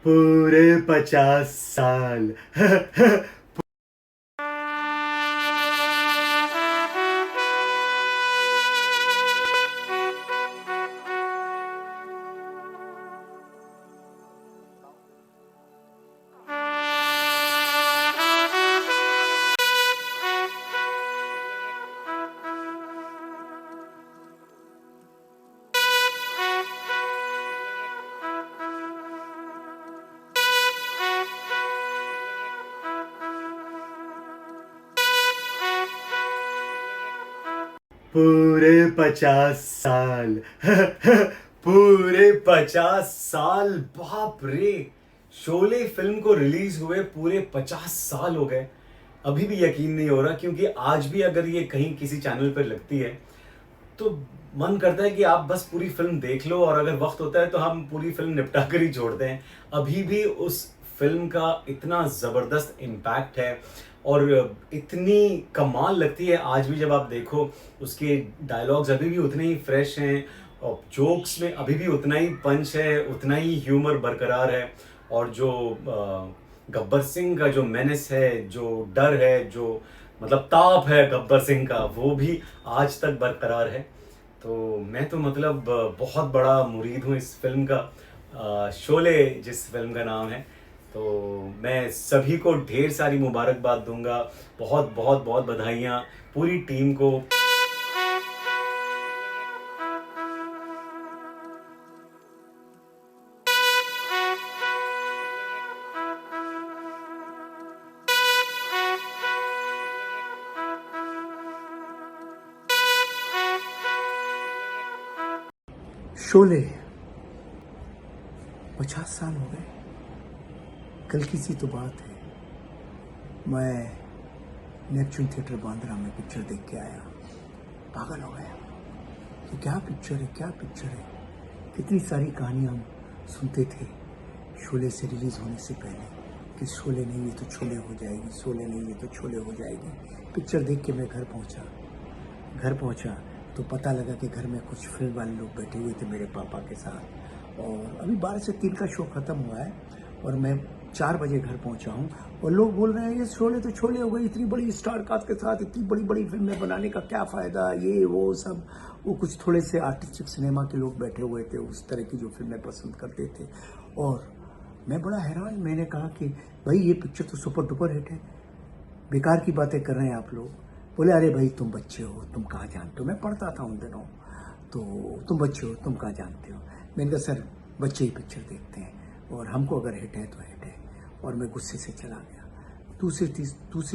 पूरे 50 साल। पूरे 50 साल। पूरे 50 साल, बाप रे। शोले फिल्म को रिलीज हुए पूरे 50 साल हो गए। अभी भी यकीन नहीं हो रहा, क्योंकि आज भी अगर ये कहीं किसी चैनल पर लगती है तो मन करता है कि आप बस पूरी फिल्म देख लो, और अगर वक्त होता है तो हम पूरी फिल्म निपटा कर ही छोड़ते हैं। अभी भी उस फिल्म का इतना ज़बरदस्त इम्पैक्ट है और इतनी कमाल लगती है आज भी जब आप देखो। उसके डायलॉग्स अभी भी उतने ही फ्रेश हैं और जोक्स में अभी भी उतना ही पंच है, उतना ही ह्यूमर बरकरार है। और जो गब्बर सिंह का जो मेनेस है, जो डर है, जो मतलब ताप है गब्बर सिंह का, वो भी आज तक बरकरार है। तो मैं तो मतलब बहुत बड़ा मुरीद हूँ इस फिल्म का, शोले जिस फिल्म का नाम है। तो मैं सभी को ढेर सारी मुबारकबाद दूंगा, बहुत बहुत बहुत बधाइयाँ पूरी टीम को। शोले 50 साल हो गए। कल की सी तो बात है, मैं नेपच्यून थिएटर बांद्रा में पिक्चर देख के आया। पागल हो गया कि क्या पिक्चर है, क्या पिक्चर है। कितनी सारी कहानियाँ हम सुनते थे शोले से रिलीज़ होने से पहले कि शोले नहीं ये तो छोले हो जाएगी, शोले नहीं ये तो छोले हो जाएगी। पिक्चर देख के मैं घर पहुँचा तो पता लगा कि घर में कुछ फिल्म वाले लोग बैठे हुए थे मेरे पापा के साथ। और अभी 12 से 3 का शो ख़त्म हुआ है और मैं 4 बजे घर पहुंचा हूं और लोग बोल रहे हैं ये शोले तो छोले हो गई, इतनी बड़ी स्टार कास्ट के साथ इतनी बड़ी बड़ी फिल्में बनाने का क्या फ़ायदा, ये वो सब। वो कुछ थोड़े से आर्टिस्टिक सिनेमा के लोग बैठे हुए थे, उस तरह की जो फिल्में पसंद करते थे। और मैं बड़ा हैरान, मैंने कहा कि भाई ये पिक्चर तो सुपर डुपर हिट है, बेकार की बातें कर रहे हैं आप लोग। बोले अरे भाई तुम बच्चे हो, तुम कहाँ जानते हो, मैं पढ़ता था उन दिनों, तो तुम बच्चे हो, तुम कहाँ जानते हो। मैंने कहा सर बच्चे ही पिक्चर देखते हैं और हमको अगर हिट है तो हिट है। और मैं गुस्से से चला गया। दूसरे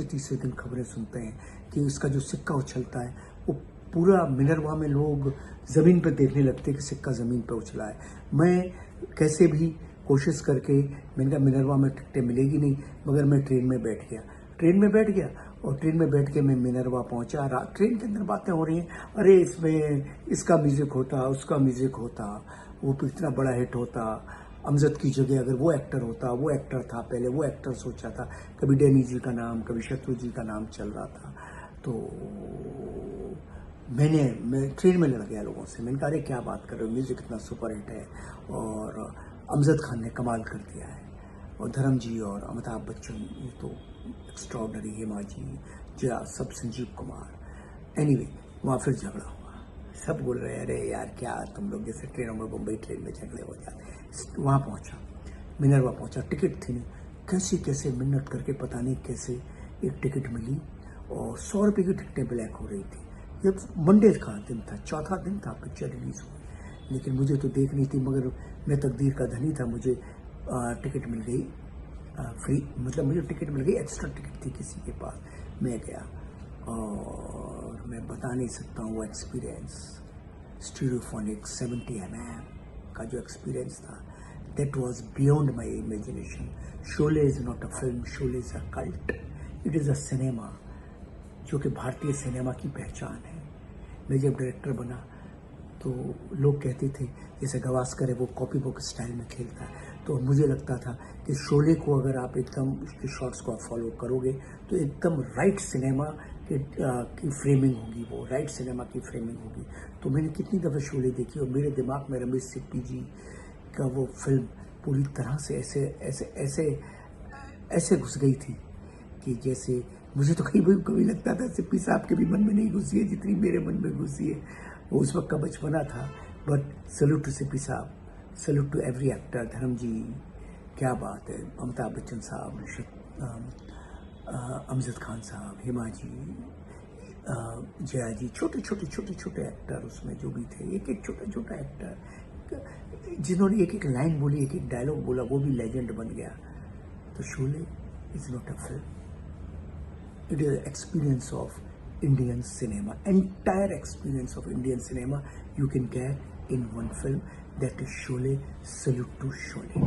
तीसरे दिन खबरें सुनते हैं कि उसका जो सिक्का उछलता है वो पूरा मिनरवा में लोग ज़मीन पर देखने लगते हैं कि सिक्का ज़मीन पर उछला है। मैं कैसे भी कोशिश करके, मैंने कहा मिनरवा में टिकटें मिलेगी नहीं, मगर मैं ट्रेन में बैठ गया और ट्रेन में बैठ के मैं मिनरवा पहुंचा। ट्रेन के अंदर बातें हो रही हैं, अरे इसमें इसका म्यूजिक होता, उसका म्यूजिक होता, वो इतना बड़ा हिट होता। अमजद की जगह अगर वो एक्टर होता, वो एक्टर था पहले, वो एक्टर सोचा था। कभी डैनी जी का नाम, कभी शत्रु जी का नाम चल रहा था। तो मैं ट्रेन में लड़ गया लोगों से। मैंने कहा अरे क्या बात कर रहे हो, म्यूजिक इतना सुपर हिट है और अमजद खान ने कमाल कर दिया है, और धर्म जी और अमिताभ बच्चन ये तो एक्स्ट्रॉर्डनरी, हेमा जी, जया सब, संजीव कुमार। एनीवे वहाँ फिर झगड़ा हुआ। सब बोल रहे हैं अरे यार क्या तुम लोग जैसे ट्रेनों में, बम्बई ट्रेन में झगड़े हो जाते। वहाँ पहुँचा, मिनरवा पहुँचा, टिकट थी नहीं, कैसे मिन्नत करके पता नहीं कैसे एक टिकट मिली और 100 रुपये की टिकटें ब्लैक हो रही थी। जब मंडे का दिन था, चौथा दिन था पिक्चर रिलीज हुई, लेकिन मुझे तो देखनी थी, मगर मैं तकदीर का धनी था, मुझे टिकट मिल गई फ्री, मतलब मुझे टिकट मिल गई, एक्स्ट्रा टिकट थी किसी के पास। मैं गया और मैं बता नहीं सकता हूँ वो एक्सपीरियंस, स्टीरियोफोनिक 70 mm का जो एक्सपीरियंस था, that was beyond my imagination. Sholay is not a film, Sholay is a cult, it is a cinema जो कि भारतीय सिनेमा की पहचान है। मैं जब डायरेक्टर बना तो लोग कहते थे जैसे गवास्कर है वो कॉपी बुक स्टाइल में खेलता है, तो मुझे लगता था कि शोले को अगर आप एकदम उसके शॉट्स को आप फॉलो करोगे तो एकदम राइट सिनेमा की फ्रेमिंग होगी, वो राइट सिनेमा की फ्रेमिंग होगी। तो मैंने कितनी दफ़े शोले देखी और मेरे दिमाग में रमेश सिप्पी जी का वो फिल्म पूरी तरह से ऐसे ऐसे ऐसे ऐसे घुस गई थी कि जैसे मुझे तो कभी लगता था सिप्पी साहब के भी मन में नहीं घुसी है जितनी मेरे मन में घुसी है। वो उस वक्त का बचपना था। बट सल्यूट टू सिप्पी साहब, सल्यूट टू एवरी एक्टर। धर्म जी क्या बात है, अमिताभ बच्चन साहब, अमजद खान साहब, हेमा जी, जया जी, छोटे छोटे एक्टर उसमें जो भी थे, एक एक छोटा छोटा एक्टर जिन्होंने एक एक लाइन बोली, एक एक डायलॉग बोला, वो भी लेजेंड बन गया। तो Sholay is not a film, it is experience of Indian cinema, entire experience of Indian cinema you can get in one film, that is Sholay. Salute to Sholay.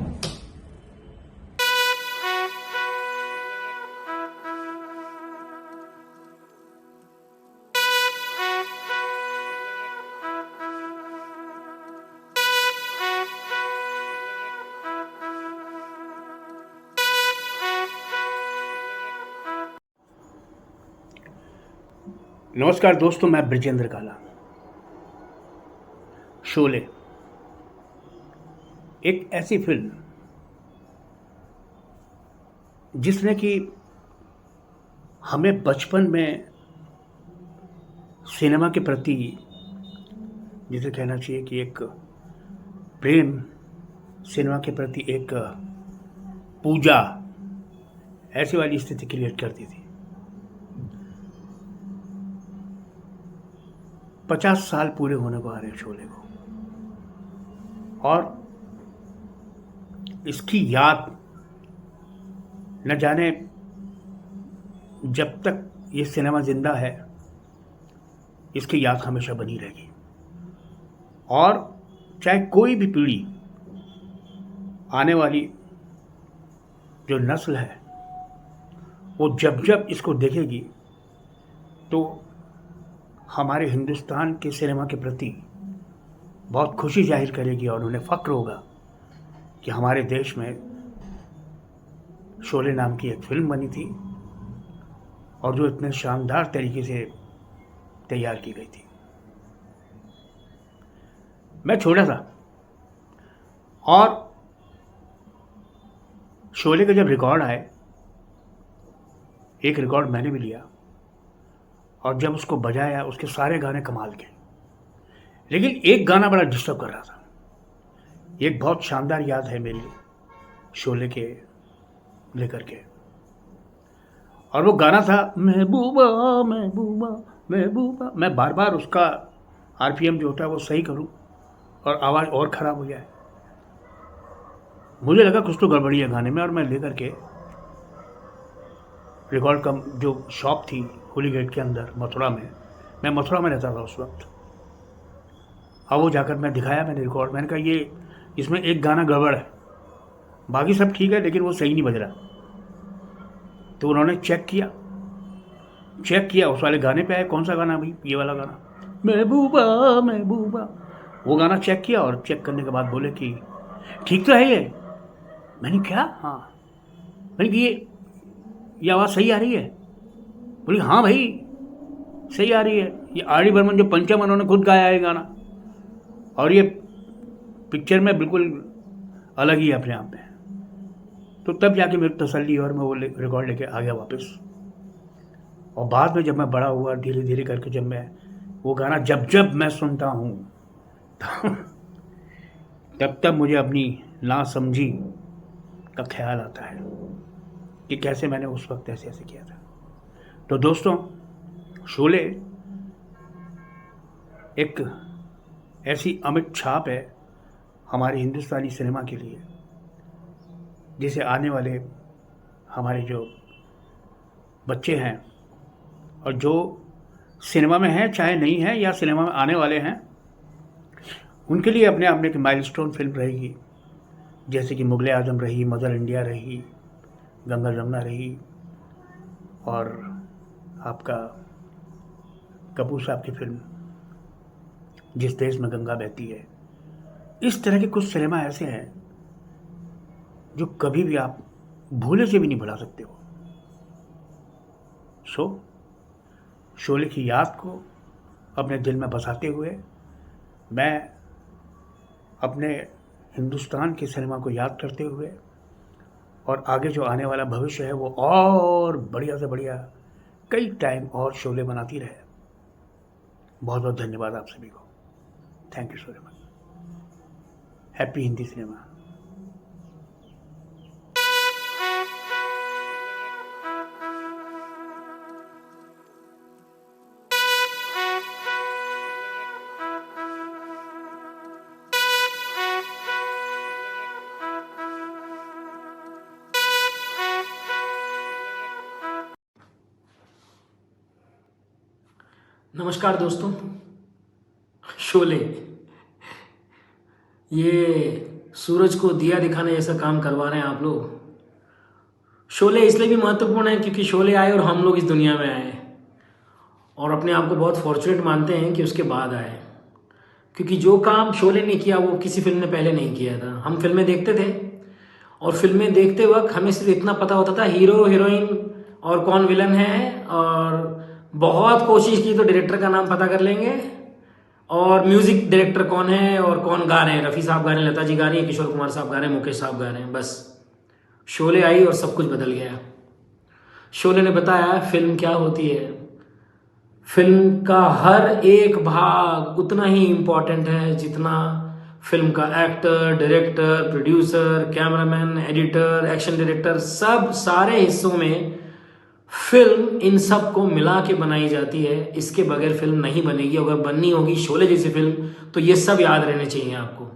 नमस्कार दोस्तों, मैं ब्रिजेंद्र काला। शोले एक ऐसी फिल्म जिसने कि हमें बचपन में सिनेमा के प्रति, जिसे कहना चाहिए कि एक प्रेम, सिनेमा के प्रति एक पूजा, ऐसी वाली स्थिति क्रिएट करती थी। 50 साल पूरे होने को आ रहे शोले को, और इसकी याद न जाने जब तक ये सिनेमा जिंदा है, इसकी याद हमेशा बनी रहेगी। और चाहे कोई भी पीढ़ी, आने वाली जो नस्ल है, वो जब जब इसको देखेगी तो हमारे हिंदुस्तान के सिनेमा के प्रति बहुत खुशी जाहिर करेगी और उन्हें फ़ख्र होगा कि हमारे देश में शोले नाम की एक फिल्म बनी थी और जो इतने शानदार तरीके से तैयार की गई थी। मैं छोटा था और शोले के जब रिकॉर्ड आए, एक रिकॉर्ड मैंने भी लिया और जब उसको बजाया, उसके सारे गाने कमाल के, लेकिन एक गाना बड़ा डिस्टर्ब कर रहा था। एक बहुत शानदार याद है मेरी शोले के लेकर के, और वो गाना था महबूबा महबूबा महबूबा। मैं बार बार उसका आरपीएम जो होता है वो सही करूं और आवाज़ और ख़राब हो जाए। मुझे लगा कुछ तो गड़बड़ी है गाने में, और मैं लेकर के रिकॉर्ड का जो शॉप थी होली गेट के अंदर मथुरा में, मैं मथुरा में रहता था उस वक्त, अब वो जाकर मैं दिखाया, मैंने रिकॉर्ड, मैंने कहा ये इसमें एक गाना गड़बड़ है, बाकी सब ठीक है लेकिन वो सही नहीं बज रहा। तो उन्होंने चेक किया उस वाले गाने पे आया, कौन सा गाना भाई, ये वाला गाना महबूबा महबूबा। वो गाना चेक किया और चेक करने के बाद बोले कि ठीक तो है ये। मैंने क्या, हाँ, मैंने कि ये आवाज़ सही आ रही है? बोली हाँ भाई सही आ रही है, ये आर डी बर्मन जो पंचम, उन्होंने खुद गाया है गाना, और ये पिक्चर में बिल्कुल अलग ही है अपने आप में। तो तब जाके मेरी तसल्ली और मैं वो रिकॉर्ड लेके आ गया वापस। और बाद में जब मैं बड़ा हुआ, धीरे धीरे करके जब मैं वो गाना जब मैं सुनता हूँ तब मुझे अपनी नासमझी का ख्याल आता है कि कैसे मैंने उस वक्त ऐसे किया था। तो दोस्तों, शोले एक ऐसी अमिट छाप है हमारे हिंदुस्तानी सिनेमा के लिए, जिसे आने वाले हमारे जो बच्चे हैं और जो सिनेमा में हैं चाहे नहीं हैं या सिनेमा में आने वाले हैं, उनके लिए अपने आप में एक माइलस्टोन फिल्म रहेगी। जैसे कि मुगले आजम रही, मदर इंडिया रही, गंगा जमुना रही, और आपका कपूर साहब की फिल्म जिस देश में गंगा बहती है। इस तरह के कुछ सिनेमा ऐसे हैं जो कभी भी आप भूले से भी नहीं भुला सकते हो। शोले की याद को अपने दिल में बसाते हुए मैं अपने हिंदुस्तान के सिनेमा को याद करते हुए और आगे जो आने वाला भविष्य है वो और बढ़िया से बढ़िया कई टाइम और शोले बनाती रहे। बहुत बहुत धन्यवाद आप सभी को। Thank you so much. Happy Hindi cinema. नमस्कार दोस्तों। शोले ये सूरज को दिया दिखाने जैसा काम करवा रहे हैं आप लोग। शोले इसलिए भी महत्वपूर्ण है क्योंकि शोले आए और हम लोग इस दुनिया में आए और अपने आप को बहुत फॉर्चुनेट मानते हैं कि उसके बाद आए, क्योंकि जो काम शोले ने किया वो किसी फिल्म ने पहले नहीं किया था। हम फिल्में देखते थे और फिल्में देखते वक्त हमें सिर्फ इतना पता होता था हीरो हीरोइन और कौन विलन है, और बहुत कोशिश की तो डायरेक्टर का नाम पता कर लेंगे और म्यूजिक डायरेक्टर कौन है और कौन गा रहे हैं। रफ़ी साहब गा रहे हैं, लता जी गा रही हैं, किशोर कुमार साहब गा रहे हैं, मुकेश साहब गा रहे हैं। बस शोले आई और सब कुछ बदल गया। शोले ने बताया फिल्म क्या होती है। फिल्म का हर एक भाग उतना ही इम्पोर्टेंट है जितना फिल्म का actor, director, producer, cameraman, editor, action director, सब सारे हिस्सों में फिल्म इन सब को मिला के बनाई जाती है। इसके बगैर फिल्म नहीं बनेगी। अगर बननी होगी शोले जैसी फिल्म तो ये सब याद रहने चाहिए आपको।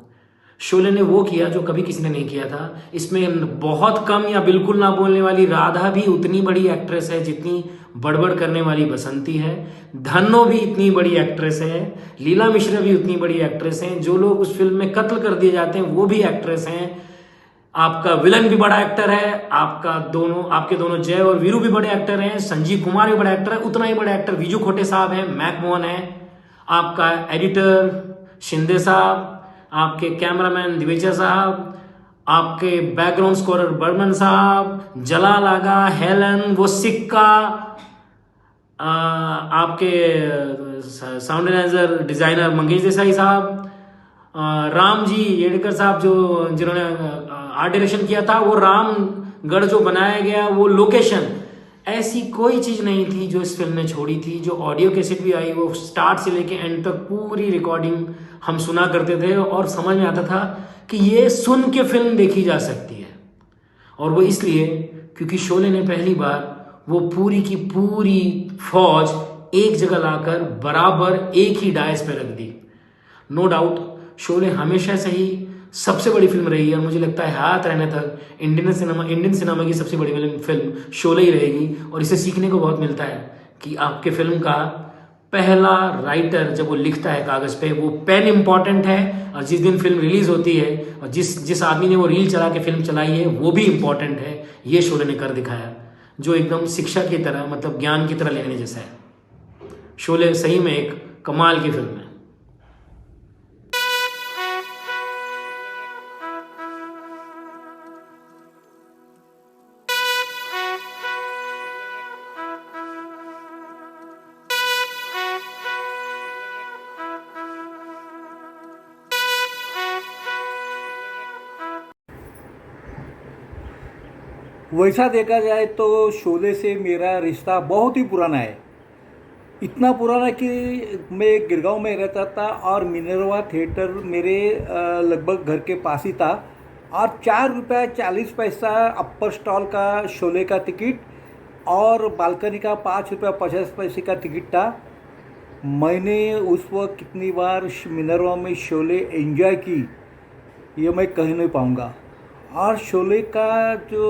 शोले ने वो किया जो कभी किसी ने नहीं किया था। इसमें बहुत कम या बिल्कुल ना बोलने वाली राधा भी उतनी बड़ी एक्ट्रेस है जितनी बड़बड़ करने वाली बसंती है। धन्नो भी इतनी बड़ी एक्ट्रेस है। लीला मिश्रा भी उतनी बड़ी एक्ट्रेस हैं। जो लोग उस फिल्म में कत्ल कर दिए जाते हैं वो भी एक्ट्रेस हैं। आपका विलन भी बड़ा एक्टर है। आपके दोनों जय और वीरू भी बड़े एक्टर हैं। संजीव कुमार भी बड़ा एक्टर है। उतना ही बड़ा एक्टर विजू खोटे साहब हैं, मैक मोहन है। आपका एडिटर शिंदे साहब, आपके कैमरामैन दिवेचा साहब, आपके बैकग्राउंड स्कोरर बर्मन साहब, जलाल आगा, हेलन, वो सिक्का, आपके sound analyser designer Mangesh Desai साहब, राम जी येडकर साहब जिन्होंने आर्ट डायरेक्शन किया था, वो रामगढ़ जो बनाया गया वो लोकेशन, ऐसी कोई चीज नहीं थी जो इस फिल्म ने छोड़ी थी। जो ऑडियो कैसेट भी आई वो स्टार्ट से लेके एंड तक पूरी रिकॉर्डिंग हम सुना करते थे और समझ में आता था कि ये सुन के फिल्म देखी जा सकती है। और वो इसलिए क्योंकि शोले ने पहली बार वो पूरी की पूरी फौज एक जगह लाकर बराबर एक ही डायस पे रख दी। नो डाउट शोले हमेशा से ही सबसे बड़ी फिल्म रही है और मुझे लगता है हाथ रहने तक इंडियन सिनेमा की सबसे बड़ी फिल्म शोले ही रहेगी। और इसे सीखने को बहुत मिलता है कि आपके फिल्म का पहला राइटर जब वो लिखता है कागज पे, वो पेन इंपॉर्टेंट है। और जिस दिन फिल्म रिलीज होती है और जिस आदमी ने वो रील चला के फिल्म चलाई है वो भी इंपॉर्टेंट है। ये शोले ने कर दिखाया जो एकदम शिक्षा की तरह, मतलब ज्ञान की तरह लेने जैसा है। शोले सही में एक कमाल की फिल्म है। वैसा देखा जाए तो शोले से मेरा रिश्ता बहुत ही पुराना है। इतना पुराना कि मैं गिरगांव में रहता था और मिनर्वा थिएटर मेरे लगभग घर के पास ही था और 4 रुपया 40 पैसा अपर स्टॉल का शोले का टिकट और बालकनी का 5 रुपया 50 पैसे का टिकट था। मैंने उस वक्त कितनी बार मिनर्वा में शोले एंजॉय की ये मैं कह नहीं पाऊँगा। और शोले का जो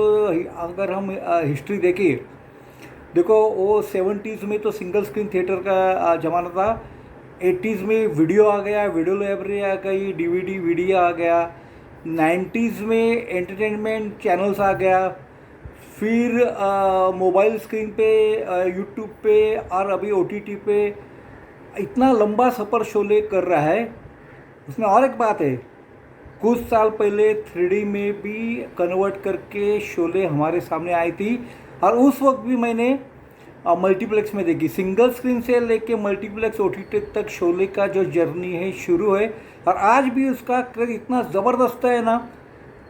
अगर हम हिस्ट्री देखो वो 70s में तो सिंगल स्क्रीन थिएटर का ज़माना था। 80s में वीडियो आ गया, वीडियो लाइब्रेरी आ गई, DVD वीडियो आ गया। 90s में एंटरटेनमेंट चैनल्स आ गया। फिर मोबाइल स्क्रीन पे, यूट्यूब पे और अभी OTT पे इतना लंबा सफ़र शोले कर रहा है। उसमें और एक बात है, कुछ साल पहले 3D में भी कन्वर्ट करके शोले हमारे सामने आई थी और उस वक्त भी मैंने मल्टीप्लेक्स में देखी। सिंगल स्क्रीन से लेके मल्टीप्लेक्स OTT तक शोले का जो जर्नी है शुरू है और आज भी उसका क्रेज इतना ज़बरदस्त है ना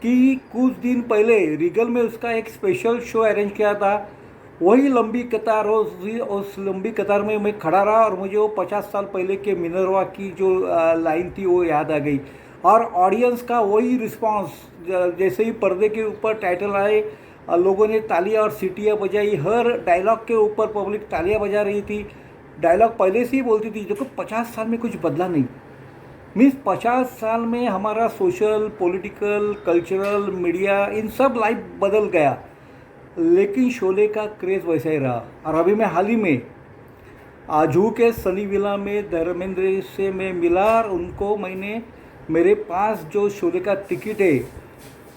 कि कुछ दिन पहले रीगल में उसका एक स्पेशल शो अरेंज किया था। वही लंबी कतार उस लंबी कतार में मैं खड़ा रहा और मुझे वो 50 साल पहले के मिनरवा की जो लाइन थी वो याद आ गई। और ऑडियंस का वही रिस्पांस, जैसे ही पर्दे के ऊपर टाइटल आए लोगों ने तालियां और सीटियां बजाई। हर डायलॉग के ऊपर पब्लिक तालियां बजा रही थी। डायलॉग पहले से ही बोलती थी। देखो 50 साल में कुछ बदला नहीं। मीन्स 50 साल में हमारा सोशल, पॉलिटिकल, कल्चरल, मीडिया इन सब लाइफ बदल गया, लेकिन शोले का क्रेज़ वैसा ही रहा। और अभी मैं हाल ही में आजू के सनी विला में धर्मेंद्र से मैं मिला और उनको मैंने मेरे पास जो शोले का टिकट है,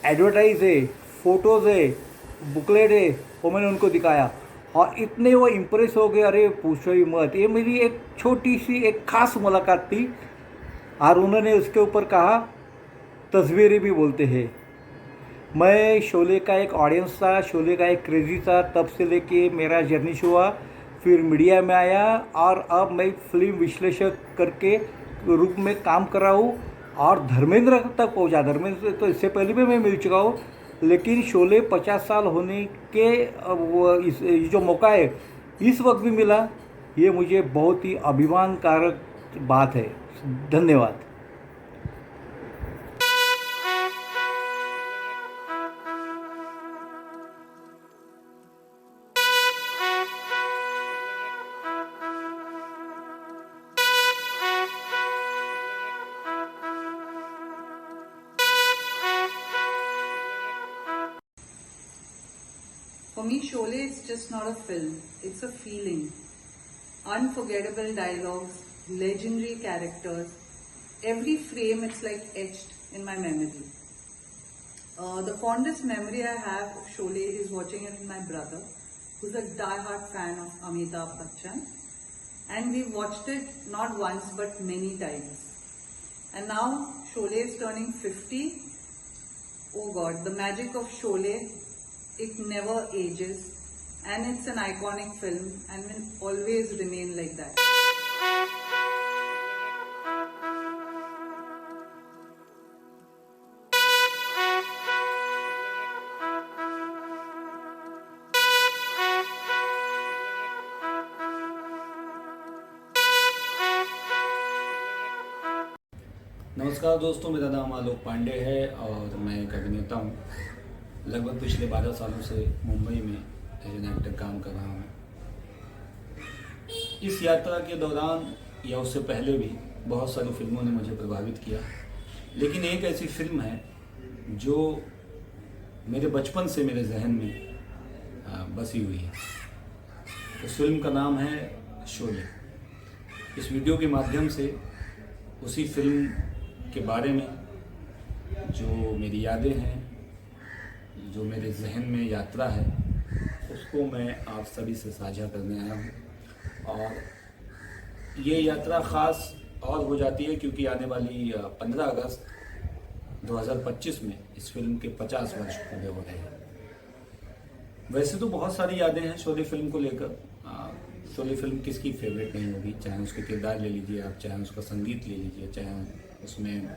एडवर्टाइज है, फ़ोटोज़ है, बुकलेट है, वो मैंने उनको दिखाया और इतने वो इम्प्रेस हो गए, अरे पूछो ही मत। ये मेरी एक छोटी सी एक ख़ास मुलाकात थी। और उन्होंने उसके ऊपर कहा तस्वीरें भी बोलते हैं। मैं शोले का एक ऑडियंस था, शोले का एक क्रेज़ी था। तब से लेके मेरा जर्नी शुरू हुआ, फिर मीडिया में आया और अब मैं फिल्म विश्लेषक करके रूप में काम कर रहा हूँ और धर्मेंद्र तक पहुँचा। धर्मेंद्र तो इससे पहले भी मैं मिल चुका हूँ, लेकिन शोले 50 साल होने के ये जो मौका है इस वक्त भी मिला, ये मुझे बहुत ही अभिमान कारक बात है। धन्यवाद। For me, Sholay is just not a film, it's a feeling. Unforgettable dialogues, legendary characters, every frame it's like etched in my memory. The fondest memory I have of Sholay is watching it with my brother, who's a die-hard fan of Amitabh Bachchan. And we've watched it not once but many times. And now Sholay is turning 50. Oh God, the magic of Sholay, it never ages, and it's an iconic film and will always remain like that. नमस्कार दोस्तों, मेरा नाम आलोक पांडे है और मैं एक अभिनेता हूँ। लगभग पिछले 12 सालों से मुंबई में एज एन एक्टर काम कर रहा हूँ। इस यात्रा के दौरान या उससे पहले भी बहुत सारी फिल्मों ने मुझे प्रभावित किया, लेकिन एक ऐसी फिल्म है जो मेरे बचपन से मेरे जहन में बसी हुई है। उस फिल्म का नाम है शोले। इस वीडियो के माध्यम से उसी फिल्म के बारे में जो मेरी यादें हैं, जो मेरे जहन में यात्रा है, उसको मैं आप सभी से साझा करने आया हूँ। और ये यात्रा ख़ास और हो जाती है क्योंकि आने वाली 15 अगस्त 2025 में इस फिल्म के 50 वर्ष पूरे हो रहे हैं। वैसे तो बहुत सारी यादें हैं शोले फिल्म को लेकर। शोले फिल्म किसकी फेवरेट नहीं होगी, चाहे उसके किरदार ले लीजिए आप, चाहे उसका संगीत ले लीजिए, चाहे उसमें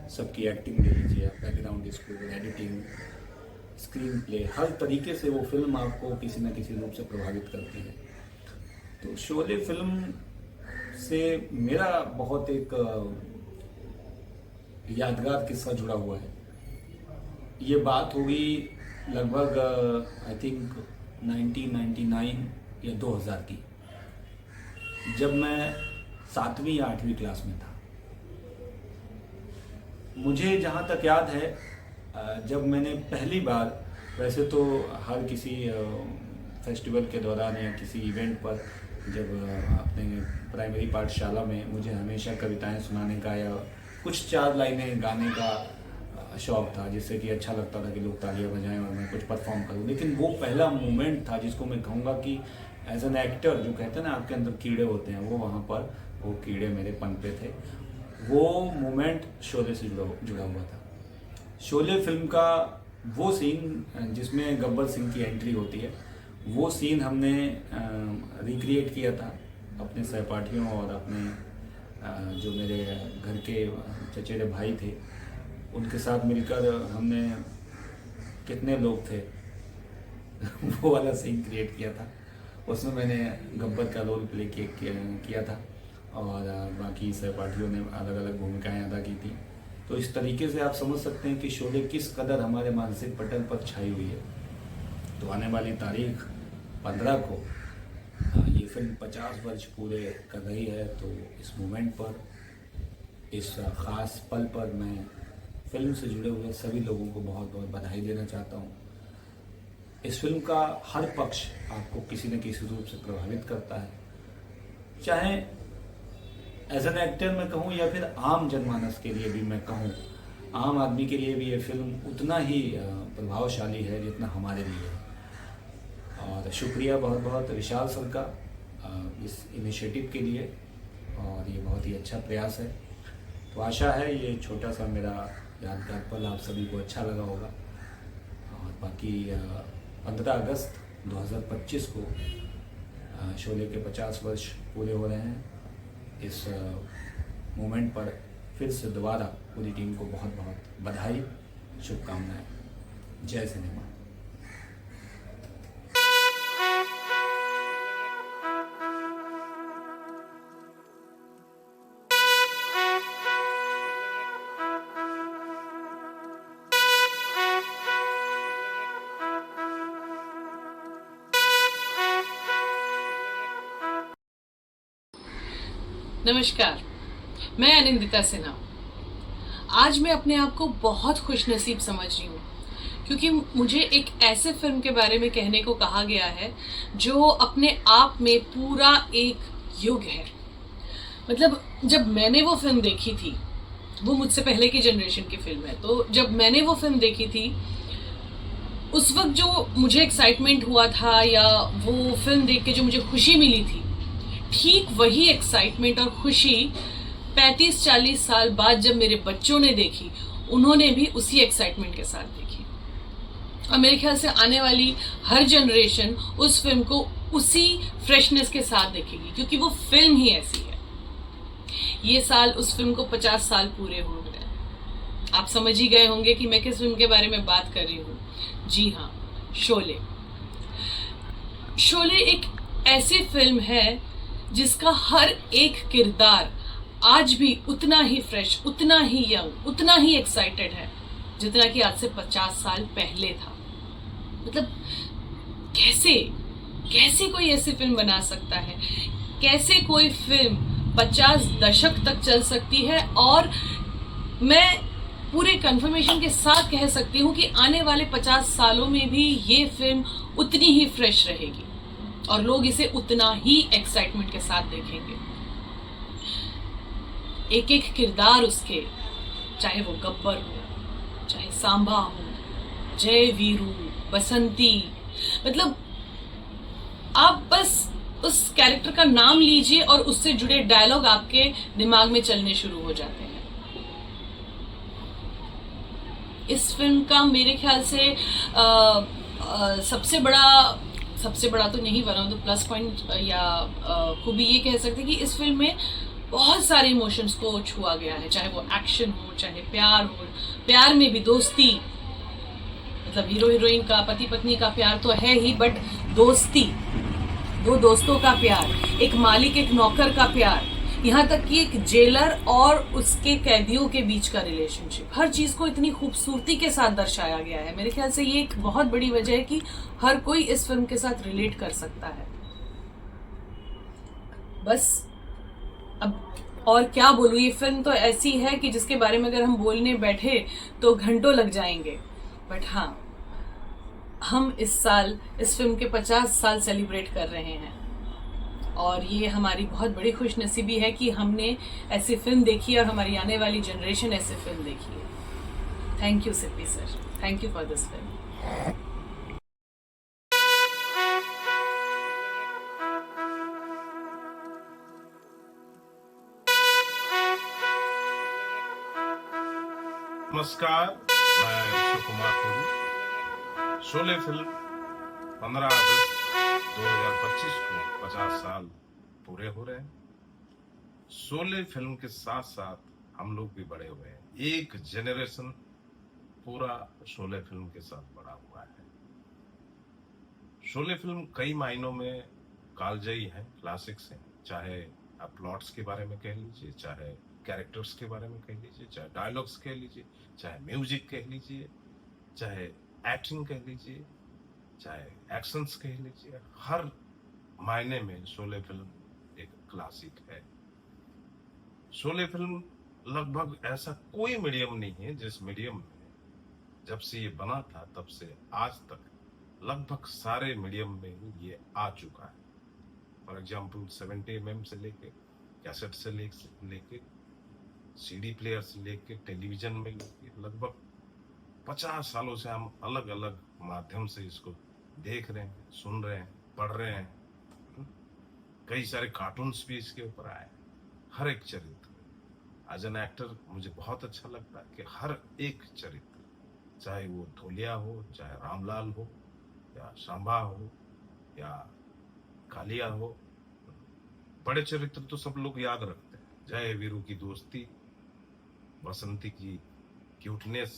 सबकी एक्टिंग ले लीजिए आप, background score, editing, screenplay, हर तरीके से वो फिल्म आपको किसी न किसी रूप से प्रभावित करती है। तो शोले फिल्म से मेरा बहुत एक यादगार किस्सा जुड़ा हुआ है। ये बात होगी लगभग आई थिंक 1999 या 2000 की, जब मैं 7वीं या 8वीं क्लास में था। मुझे जहाँ तक याद है जब मैंने पहली बार, वैसे तो हर किसी फेस्टिवल के दौरान या किसी इवेंट पर, जब अपने प्राइमरी पाठशाला में मुझे हमेशा कविताएं सुनाने का या कुछ 4 लाइनें गाने का शौक़ था, जिससे कि अच्छा लगता था कि लोग तालियां बजाएं और मैं कुछ परफॉर्म करूं। लेकिन वो पहला मोमेंट था जिसको मैं कहूँगा कि एज एन एक्टर, जो कहते हैं ना आपके अंदर कीड़े होते हैं, वो वहाँ पर वो कीड़े मेरे पनपे थे। वो मोमेंट शोले से जुड़ा हुआ था। शोले फिल्म का वो सीन जिसमें गब्बर सिंह की एंट्री होती है, वो सीन हमने रिक्रिएट किया था अपने सहपाठियों और अपने जो मेरे घर के चचेरे भाई थे, उनके साथ मिलकर हमने कितने लोग थे वो वाला सीन क्रिएट किया था। उसमें मैंने गब्बर का रोल प्ले किया था और बाकी सहपाठियों ने अलग अलग भूमिकाएं अदा की थी। तो इस तरीके से आप समझ सकते हैं कि शोले किस कदर हमारे मानसिक पटल पर छाई हुई है। तो आने वाली तारीख 15 को ये फिल्म 50 वर्ष पूरे कर रही है। तो इस मोमेंट पर, इस ख़ास पल पर मैं फिल्म से जुड़े हुए सभी लोगों को बहुत बहुत बधाई देना चाहता हूँ। इस फिल्म का हर पक्ष आपको किसी न किसी रूप से प्रभावित करता है, चाहे एज एन एक्टर मैं कहूँ या फिर आम जनमानस के लिए भी मैं कहूँ, आम आदमी के लिए भी ये फिल्म उतना ही प्रभावशाली है जितना हमारे लिए है। और शुक्रिया बहुत बहुत विशाल सर का इस इनिशिएटिव के लिए, और ये बहुत ही अच्छा प्रयास है। तो आशा है ये छोटा सा मेरा यादगार पल आप सभी को अच्छा लगा होगा। और बाकी 15 अगस्त 2025 को शोले के 50 वर्ष पूरे हो रहे हैं। इस मोमेंट पर फिर से दोबारा पूरी टीम को बहुत बहुत बधाई, शुभकामनाएं। जय सिनेमा। नमस्कार, मैं अनिंदिता सिन्हा। आज मैं अपने आप को बहुत खुशनसीब समझ रही हूँ क्योंकि मुझे एक ऐसे फिल्म के बारे में कहने को कहा गया है जो अपने आप में पूरा एक युग है। मतलब जब मैंने वो फिल्म देखी थी, वो मुझसे पहले की जनरेशन की फिल्म है, तो जब मैंने वो फिल्म देखी थी उस वक्त जो मुझे एक्साइटमेंट हुआ था या वो फिल्म देख के जो मुझे खुशी मिली थी, ठीक वही एक्साइटमेंट और खुशी 35-40 साल बाद जब मेरे बच्चों ने देखी, उन्होंने भी उसी एक्साइटमेंट के साथ देखी। और मेरे ख्याल से आने वाली हर जनरेशन उस फिल्म को उसी फ्रेशनेस के साथ देखेगी क्योंकि वो फिल्म ही ऐसी है। ये साल उस फिल्म को 50 साल पूरे हो गए। आप समझ ही गए होंगे कि मैं किस फिल्म के बारे में बात कर रही हूँ। जी हाँ, शोले। शोले एक ऐसी फिल्म है जिसका हर एक किरदार आज भी उतना ही फ्रेश, उतना ही यंग, उतना ही एक्साइटेड है जितना कि आज से 50 साल पहले था। मतलब कैसे कोई ऐसी फिल्म बना सकता है? कैसे कोई फिल्म 50 दशक तक चल सकती है? और मैं पूरे कंफर्मेशन के साथ कह सकती हूँ कि आने वाले 50 सालों में भी ये फिल्म उतनी ही फ्रेश रहेगी और लोग इसे उतना ही एक्साइटमेंट के साथ देखेंगे। एक एक किरदार उसके, चाहे वो गब्बर हो, चाहे सांबा हो, जय वीरू, बसंती, मतलब आप बस उस कैरेक्टर का नाम लीजिए और उससे जुड़े डायलॉग आपके दिमाग में चलने शुरू हो जाते हैं। इस फिल्म का मेरे ख्याल से सबसे बड़ा तो नहीं, one of the plus point या खूबी ये कह सकते हैं कि इस फिल्म में बहुत सारे इमोशंस को छुआ गया है, चाहे वो एक्शन हो, चाहे प्यार हो, प्यार में भी दोस्ती, मतलब हीरो हीरोइन का, पति पत्नी का प्यार तो है ही, बट दोस्ती, दो दोस्तों का प्यार, एक मालिक एक नौकर का प्यार, यहाँ तक कि एक जेलर और उसके कैदियों के बीच का रिलेशनशिप, हर चीज को इतनी खूबसूरती के साथ दर्शाया गया है। मेरे ख्याल से ये एक बहुत बड़ी वजह है कि हर कोई इस फिल्म के साथ रिलेट कर सकता है। बस अब और क्या बोलूं, ये फिल्म तो ऐसी है कि जिसके बारे में अगर हम बोलने बैठे तो घंटों लग जाएंगे। बट हाँ, हम इस साल इस फिल्म के 50 साल सेलिब्रेट कर रहे हैं और ये हमारी बहुत बड़ी खुशनसीबी है कि हमने ऐसी फिल्म देखी और हमारी आने वाली जनरेशन ऐसी फिल्म देखी है। Thank you Sippy sir, thank you for this film. नमस्कार, मैं ऋषि कुमार पुरी। शोले फिल्म 15 अगस्त 2025 को 50 साल पूरे हो रहे हैं। शोले फिल्म के साथ साथ हम लोग भी बड़े हुए हैं। एक जनरेशन पूरा शोले फिल्म के साथ बड़ा हुआ है। शोले फिल्म कई मायनों में कालजयी है, क्लासिक्स है। चाहे आप प्लॉट्स के बारे में कह लीजिए, चाहे कैरेक्टर्स के बारे में कह लीजिए, चाहे डायलॉग्स कह लीजिए, चाहे म्यूजिक कह लीजिए, चाहे एक्टिंग कह लीजिए, चाहे एक्शंस कह लीजिए, हर मायने में शोले फिल्म एक क्लासिक है। शोले फिल्म लगभग ऐसा कोई मीडियम नहीं है जिस मीडियम में जब से ये बना था तब से आज तक लगभग सारे मीडियम में ये आ चुका है। फॉर एग्जाम्पल 70 mm से लेके कैसेट से लेके सीडी प्लेयर से लेके टेलीविजन में लेके लगभग 50 सालों से हम अलग अलग माध्यम से इसको देख रहे हैं, सुन रहे हैं, पढ़ रहे हैं। कई सारे कार्टून्स भी इसके ऊपर आए। हर एक चरित्र एज एन एक्टर मुझे बहुत अच्छा लगता है कि हर एक चरित्र, चाहे वो ढोलिया हो, चाहे रामलाल हो, या सांबा हो, या कालिया हो, बड़े चरित्र तो सब लोग याद रखते हैं। जय वीरू की दोस्ती, बसंती की क्यूटनेस,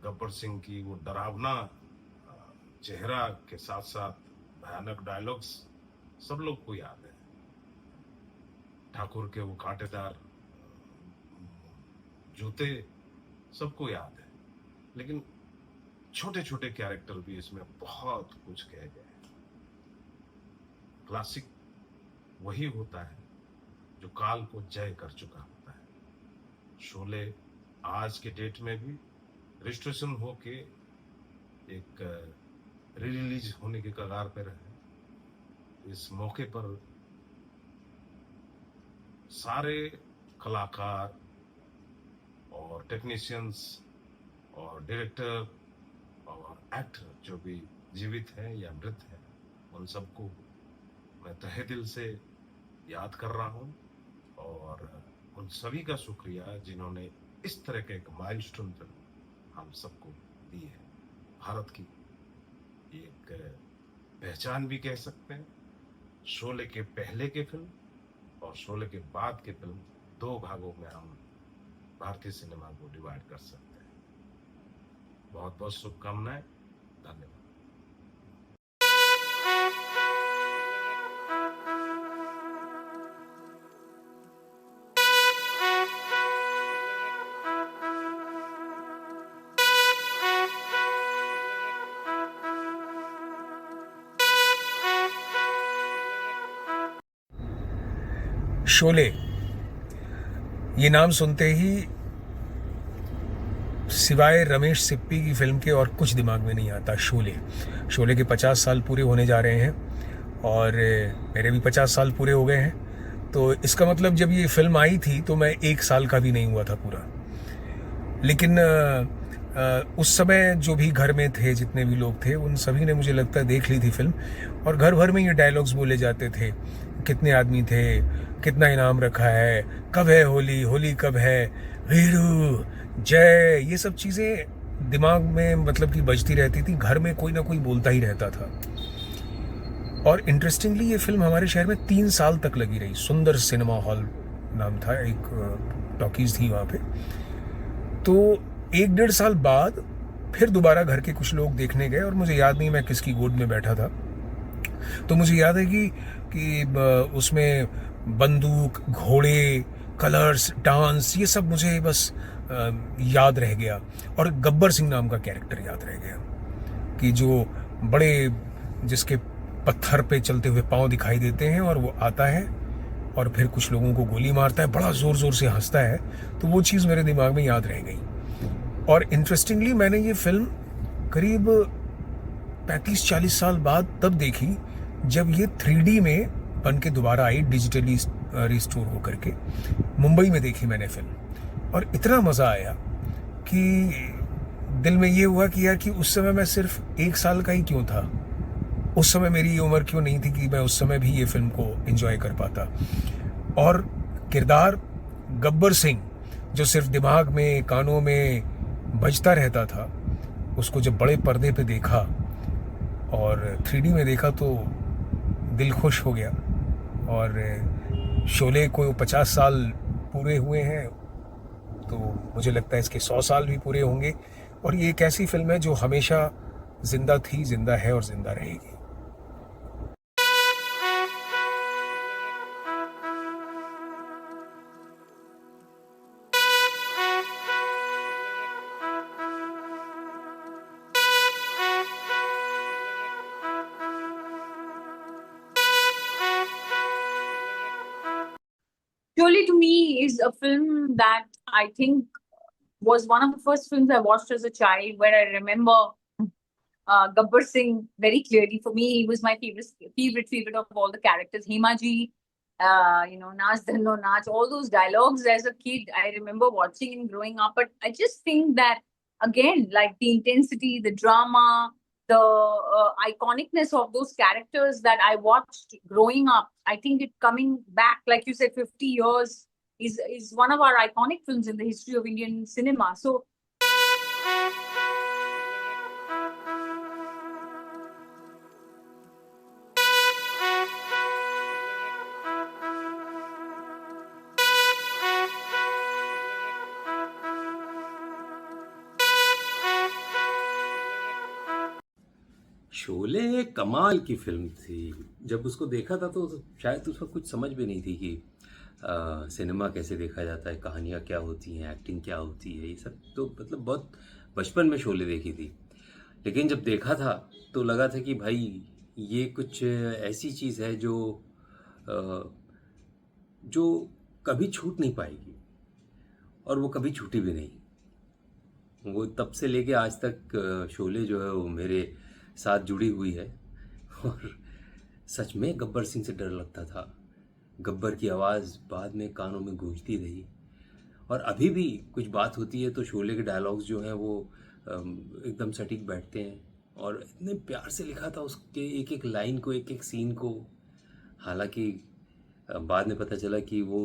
गब्बर सिंह की वो डरावना चेहरा के साथ साथ भयानक डायलॉग्स सब लोग को याद है। ठाकुर के वो कांटेदार जूते सबको याद है। लेकिन छोटे छोटे कैरेक्टर भी इसमें बहुत कुछ कह गए हैं। क्लासिक वही होता है जो काल को जय कर चुका होता है। शोले आज के डेट में भी रजिस्ट्रेशन होके एक रिलीज होने के कगार पर है। इस मौके पर सारे कलाकार और टेक्नीशियंस और डायरेक्टर और एक्टर जो भी जीवित हैं या मृत हैं, उन सबको मैं तहे दिल से याद कर रहा हूं और उन सभी का शुक्रिया जिन्होंने इस तरह के एक माइलस्टोन फिल्म हम सबको दी है। भारत की एक पहचान भी कह सकते हैं। शोले के पहले के फिल्म और शोले के बाद के फिल्म, दो भागों में हम भारतीय सिनेमा को डिवाइड कर सकते हैं। बहुत बहुत शुभकामनाएं। धन्यवाद। शोले, ये नाम सुनते ही सिवाय रमेश सिप्पी की फिल्म के और कुछ दिमाग में नहीं आता। शोले के 50 साल पूरे होने जा रहे हैं और मेरे भी 50 साल पूरे हो गए हैं। तो इसका मतलब जब ये फिल्म आई थी तो मैं 1 साल का भी नहीं हुआ था पूरा। लेकिन उस समय जो भी घर में थे, जितने भी लोग थे, उन सभी ने मुझे लगता है देख ली थी फिल्म। और घर भर में ये डायलॉग्स बोले जाते थे, कितने आदमी थे, कितना इनाम रखा है, कब है होली, होली कब है, वीरू जय, ये सब चीज़ें दिमाग में मतलब कि बजती रहती थी। घर में कोई ना कोई बोलता ही रहता था। और इंटरेस्टिंगली ये फिल्म हमारे शहर में 3 साल तक लगी रही। सुंदर सिनेमा हॉल नाम था, एक टॉकीज थी वहाँ पे। तो 1-1.5 साल बाद फिर दोबारा घर के कुछ लोग देखने गए और मुझे याद नहीं मैं किसकी गोद में बैठा था। तो मुझे याद है कि उसमें बंदूक, घोड़े, कलर्स, डांस, ये सब मुझे बस याद रह गया। और गब्बर सिंह नाम का कैरेक्टर याद रह गया कि जो बड़े, जिसके पत्थर पे चलते हुए पांव दिखाई देते हैं और वो आता है और फिर कुछ लोगों को गोली मारता है, बड़ा जोर जोर से हंसता है। तो वो चीज़ मेरे दिमाग में याद रह गई। और इंटरेस्टिंगली मैंने ये फिल्म करीब 35-40 साल बाद तब देखी जब ये 3D में बन के दोबारा आई, डिजिटली रिस्टोर होकर के। मुंबई में देखी मैंने फिल्म और इतना मज़ा आया कि दिल में ये हुआ कि यार कि उस समय मैं सिर्फ 1 साल का ही क्यों था, उस समय मेरी ये उम्र क्यों नहीं थी कि मैं उस समय भी ये फिल्म को एंजॉय कर पाता। और किरदार गब्बर सिंह जो सिर्फ दिमाग में, कानों में बजता रहता था, उसको जब बड़े पर्दे पे देखा और 3D में देखा तो दिल खुश हो गया। और शोले को 50 साल पूरे हुए हैं, तो मुझे लगता है इसके 100 साल भी पूरे होंगे। और ये एक ऐसी फिल्म है जो हमेशा जिंदा थी, जिंदा है और जिंदा रहेगी। Surely to me is a film that I think was one of the first films I watched as a child, where I remember Gabbar Singh very clearly. For me, he was my favorite of all the characters. Hema ji, Naach Dhanno Naach, all those dialogues as a kid, I remember watching and growing up. But I just think that, again, like the intensity, the drama, the iconicness of those characters that I watched growing up, I think it coming back, like you said, 50 years is one of our iconic films in the history of Indian cinema. So Sholay एक कमाल की film थी। जब उसको देखा था तो शायद उसको कुछ समझ भी नहीं थी कि सिनेमा कैसे देखा जाता है, कहानियाँ क्या होती हैं, एक्टिंग क्या होती है, ये सब तो मतलब बहुत बचपन में शोले देखी थी। लेकिन जब देखा था तो लगा था कि भाई ये कुछ ऐसी चीज़ है जो कभी छूट नहीं पाएगी और वो कभी छूटी भी नहीं। वो तब से लेके आज तक शोले जो है वो मेरे साथ जुड़ी हुई है। और सच में गब्बर सिंह से डर लगता था। गब्बर की आवाज़ बाद में कानों में गूंजती रही और अभी भी कुछ बात होती है तो शोले के डायलॉग्स जो हैं वो एकदम सटीक बैठते हैं और इतने प्यार से लिखा था उसके एक एक लाइन को, एक एक सीन को। हालांकि बाद में पता चला कि वो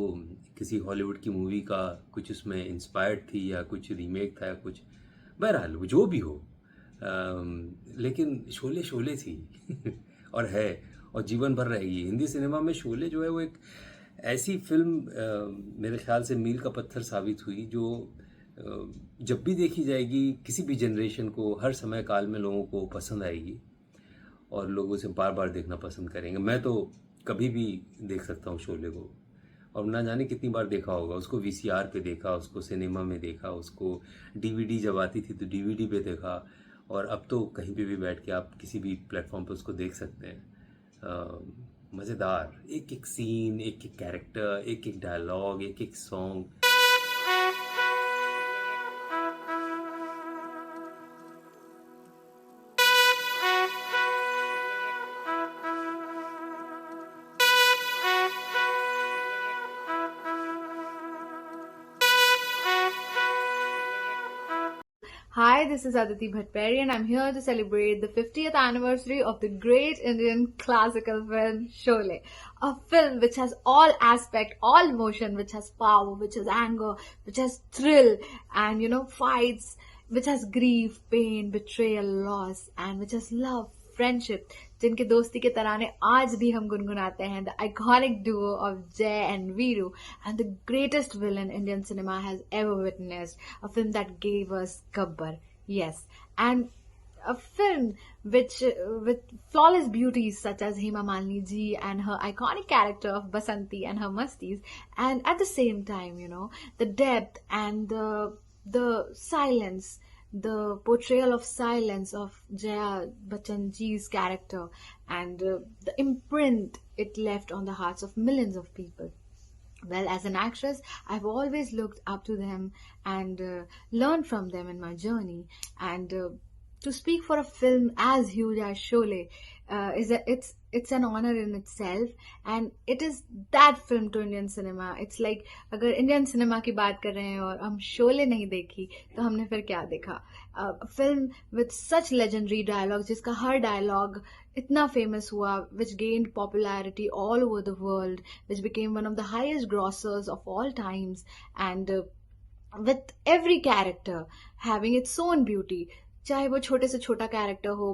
किसी हॉलीवुड की मूवी का कुछ उसमें इंस्पायर्ड थी या कुछ रीमेक था या कुछ, बहरहाल वो जो भी हो, लेकिन शोले शोले थी और है और जीवन भर रहेगी। हिंदी सिनेमा में शोले जो है वो एक ऐसी फिल्म मेरे ख्याल से मील का पत्थर साबित हुई जो जब भी देखी जाएगी किसी भी जनरेशन को, हर समय काल में लोगों को पसंद आएगी और लोग उसे बार बार देखना पसंद करेंगे। मैं तो कभी भी देख सकता हूँ शोले को और ना जाने कितनी बार देखा होगा उसको। वीसीआर पे देखा, उसको सिनेमा में देखा, उसको डीवीडी जब आती थी तो डीवीडी पे देखा और अब तो कहीं पे भी बैठ के आप किसी भी प्लेटफॉर्म पे उसको देख सकते हैं। मज़ेदार, एक एक सीन, एक एक कैरेक्टर, एक एक डायलॉग, एक एक song. Hi, this is Aditi Bhattperi and I'm here to celebrate the 50th anniversary of the great Indian classical film Sholay. A film which has all aspect, all emotion, which has power, which has anger, which has thrill and fights, which has grief, pain, betrayal, loss and which has love, friendship, जिनके दोस्ती के तराने आज भी हम गुनगुनाते हैं. The iconic duo of Jay and Veeru and the greatest villain Indian cinema has ever witnessed. A film that gave us Gabbar. Yes. And a film which with flawless beauties such as Hema Malini ji and her iconic character of Basanti and her mastis, and at the same time, the depth and the silence, the portrayal of silence of Jaya Bachchan ji's character and the imprint it left on the hearts of millions of people. Well, as an actress, I've always looked up to them and learned from them in my journey. And to speak for a film as huge as Sholay it's an honor in itself, and it is that film to Indian cinema. It's like अगर Indian cinema की बात कर रहे हैं और हम शोले नहीं देखी तो हमने फिर क्या देखा? A film with such legendary dialogues, जिसका हर dialogue इतना famous हुआ, which gained popularity all over the world, which became one of the highest grossers of all times, and with every character having its own beauty. चाहे वो छोटे से छोटा character हो,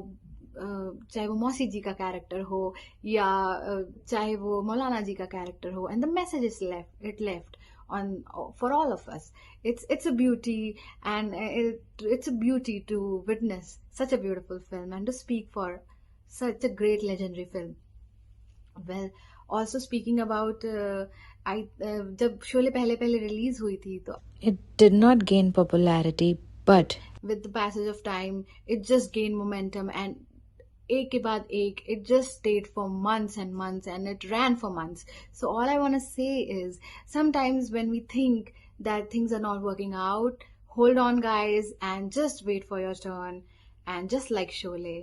चाहे वो मौसी जी का कैरेक्टर हो या चाहे वो मौलाना जी का कैरेक्टर हो, and the message it left on for all of us. It's a beauty, and it's a beauty to witness such a beautiful film and to speak for such a great legendary film. Well, also speaking about जब शोले पहले पहले release हुई थी तो It did not gain popularity, but with the passage of time it just gained momentum, and एक के बाद एक, it just stayed for months and months, and it ran for months. So all I want to say is, sometimes when we think that things are not working out, hold on guys and just wait for your turn. And just like Sholay,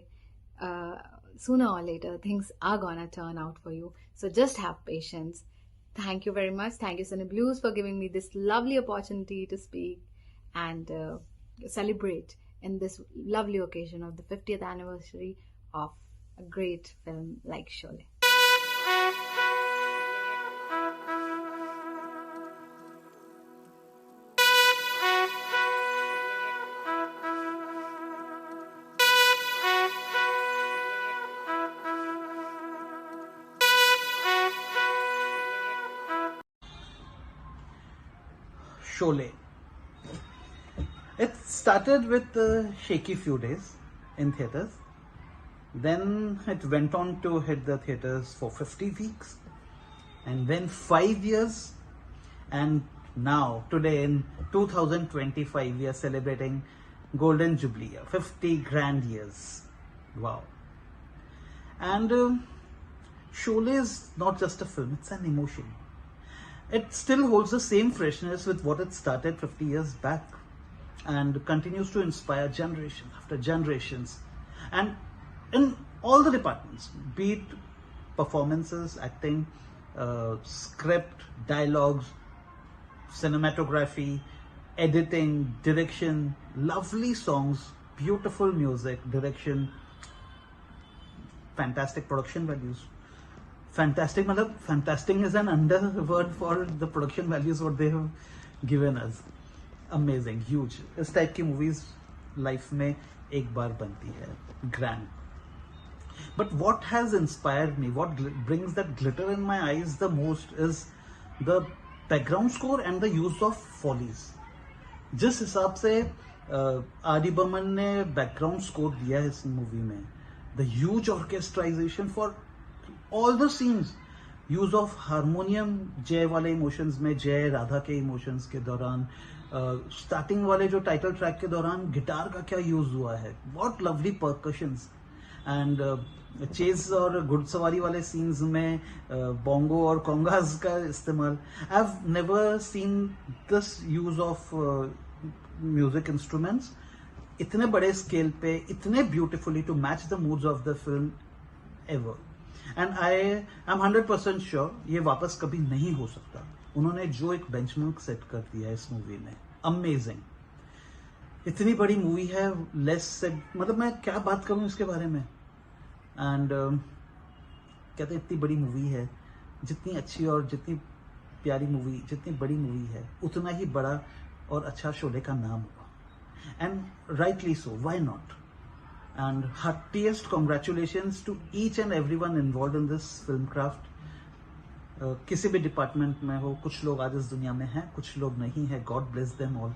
sooner or later things are gonna turn out for you. So just have patience. Thank you very much. Thank you Cine Blues for giving me this lovely opportunity to speak and celebrate in this lovely occasion of the 50th anniversary of a great film like Sholay. Sholay. It started with a shaky few days in theatres. Then it went on to hit the theatres for 50 weeks. And then 5 years. And now, today in 2025, we are celebrating Golden Jubilee, 50 grand years. Wow. And Sholay is not just a film, it's an emotion. It still holds the same freshness with what it started 50 years back, and continues to inspire generation after generations, and in all the departments, be it performances, acting, script, dialogues, cinematography, editing, direction, lovely songs, beautiful music, direction, fantastic production values. Fantastic, fantastic is an underword for the production values what they have given us. Amazing, huge. इस type की movies life में एक बार बनती है, grand. But what has inspired me, what brings that glitter in my eyes the most is the background score and the use of follies. जिस हिसाब से R D Burman ने बैकग्राउंड स्कोर दिया है इस मूवी में, the huge orchestration for all the scenes, use of harmonium जय वाले इमोशंस में, जय राधा के इमोशंस के दौरान, स्टार्टिंग वाले जो टाइटल ट्रैक के दौरान गिटार का क्या यूज हुआ है, what lovely percussions, and chase और घुड़सवारी वाले सीन्स में बोंगो और कॉन्गास का इस्तेमाल. I have never seen this use of music instruments इतने बड़े स्केल पे, इतने beautifully to match the moods of the film ever. And I am 100% sure ये वापस कभी नहीं हो सकता. उन्होंने जो एक बेंचमार्क सेट कर दिया है इस मूवी में, अमेजिंग. इतनी बड़ी मूवी है, लेस सेट, मतलब मैं क्या बात करूं इसके बारे में. एंड कहते इतनी बड़ी मूवी है, जितनी अच्छी और जितनी प्यारी मूवी, जितनी बड़ी मूवी है, उतना ही बड़ा और अच्छा शोले का नाम होगा. And rightly so, why not. And heartiest congratulations to each and everyone involved in this film craft. किसी भी डिपार्टमेंट में हो, कुछ लोग आज इस दुनिया में हैं, कुछ लोग नहीं है. God bless them all.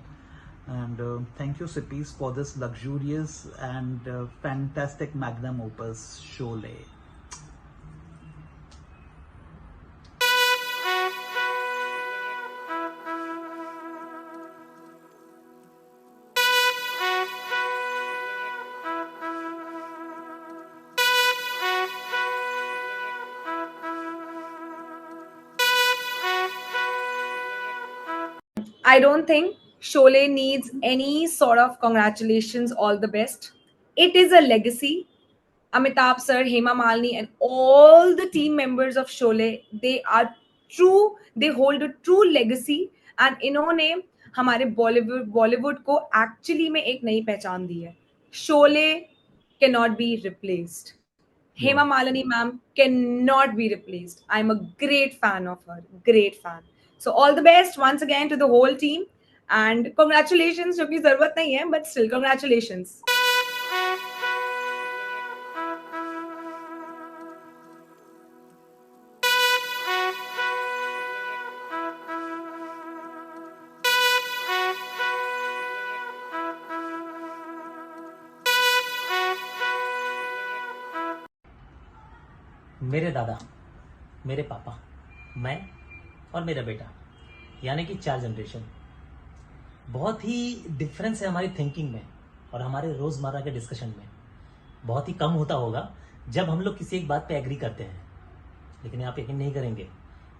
And thank you Sipis for this luxurious and fantastic magnum opus, Sholay. I don't think Sholay needs any sort of congratulations, all the best. It is a legacy. Amitabh sir, Hema Malini, and all the team members of Sholay, they are true, they hold a true legacy, and इन्होंने हमारे बॉलीवुड को actually में एक नई पहचान दी है. Sholay cannot be replaced. Hema Malini ma'am cannot be replaced. I'm a great fan of her, great fan. So all the best once again to the whole team, and congratulations, जो कि जरूरत नहीं है, but still congratulations. मेरे दादा, मेरे पापा, मैं और मेरा बेटा, यानी कि 4 जनरेशन। बहुत ही डिफरेंस है हमारी थिंकिंग में और हमारे रोज़मर्रा के डिस्कशन में। बहुत ही कम होता होगा जब हम लोग किसी एक बात पे एग्री करते हैं, लेकिन आप यकीन नहीं करेंगे,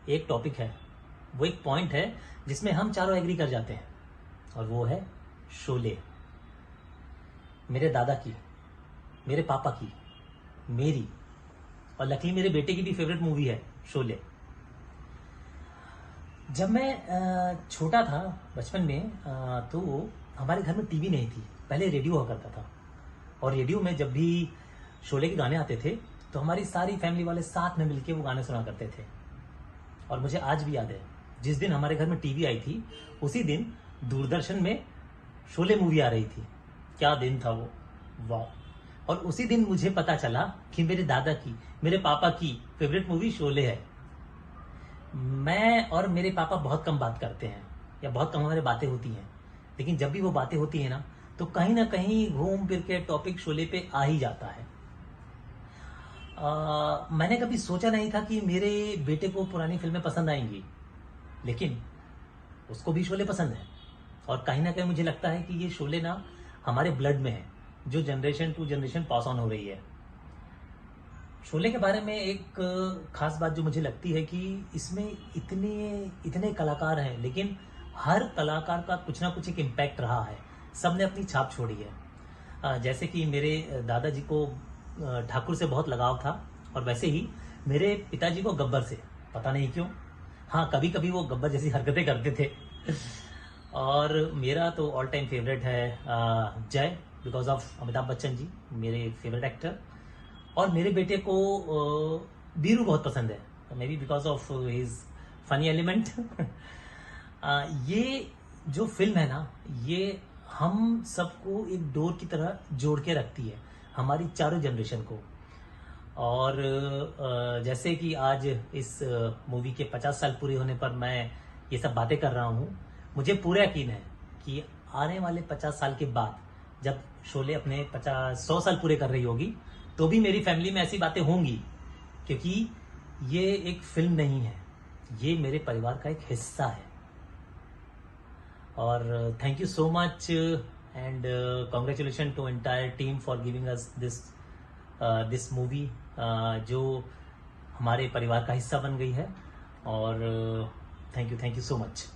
एक टॉपिक है, वो एक पॉइंट है जिसमें हम चारों एग्री कर जाते हैं, और वो है शोले। मेरे दादा की, मेरे पापा की, मेरी और लकीली मेरे बेटे की भी फेवरेट मूवी है शोले। जब मैं छोटा था बचपन में, तो हमारे घर में टीवी नहीं थी, पहले रेडियो हुआ करता था, और रेडियो में जब भी शोले के गाने आते थे तो हमारी सारी फैमिली वाले साथ में मिलके वो गाने सुना करते थे। और मुझे आज भी याद है, जिस दिन हमारे घर में टीवी आई थी उसी दिन दूरदर्शन में शोले मूवी आ रही थी। क्या दिन था वो, वाह। और उसी दिन मुझे पता चला कि मेरे दादा की, मेरे पापा की फेवरेट मूवी शोले है। मैं और मेरे पापा बहुत कम बात करते हैं, या बहुत कम हमारी बातें होती हैं, लेकिन जब भी वो बातें होती हैं तो कहीं ना कहीं घूम फिर के टॉपिक शोले पे आ ही जाता है। मैंने कभी सोचा नहीं था कि मेरे बेटे को पुरानी फिल्में पसंद आएंगी, लेकिन उसको भी शोले पसंद है। और कहीं ना कहीं मुझे लगता है कि ये शोले हमारे ब्लड में है, जो generation to generation pass on हो रही है। शोले के बारे में एक खास बात जो मुझे लगती है कि इसमें इतने कलाकार हैं, लेकिन हर कलाकार का कुछ ना कुछ एक इम्पैक्ट रहा है, सबने अपनी छाप छोड़ी है। जैसे कि मेरे दादाजी को ठाकुर से बहुत लगाव था, और वैसे ही मेरे पिताजी को गब्बर से, पता नहीं क्यों। हाँ, कभी कभी वो गब्बर जैसी हरकतें करते थे। और मेरा तो ऑल टाइम फेवरेट है जय, बिकॉज ऑफ अमिताभ बच्चन जी, मेरे फेवरेट एक्टर। और मेरे बेटे को बीरू बहुत पसंद है, may be because of his funny element. ये जो फिल्म है ये हम सबको एक डोर की तरह जोड़ के रखती है, हमारी चारों जनरेशन को। और जैसे कि आज इस मूवी के 50 साल पूरे होने पर मैं ये सब बातें कर रहा हूँ, मुझे पूरा यकीन है कि आने वाले 50 साल के बाद जब शोले अपने 100 साल पूरे कर रही होगी, तो भी मेरी फैमिली में ऐसी बातें होंगी, क्योंकि ये एक फिल्म नहीं है, ये मेरे परिवार का एक हिस्सा है। और thank you so much and congratulation to entire team for giving us this movie, जो हमारे परिवार का हिस्सा बन गई है। और थैंक यू सो मच।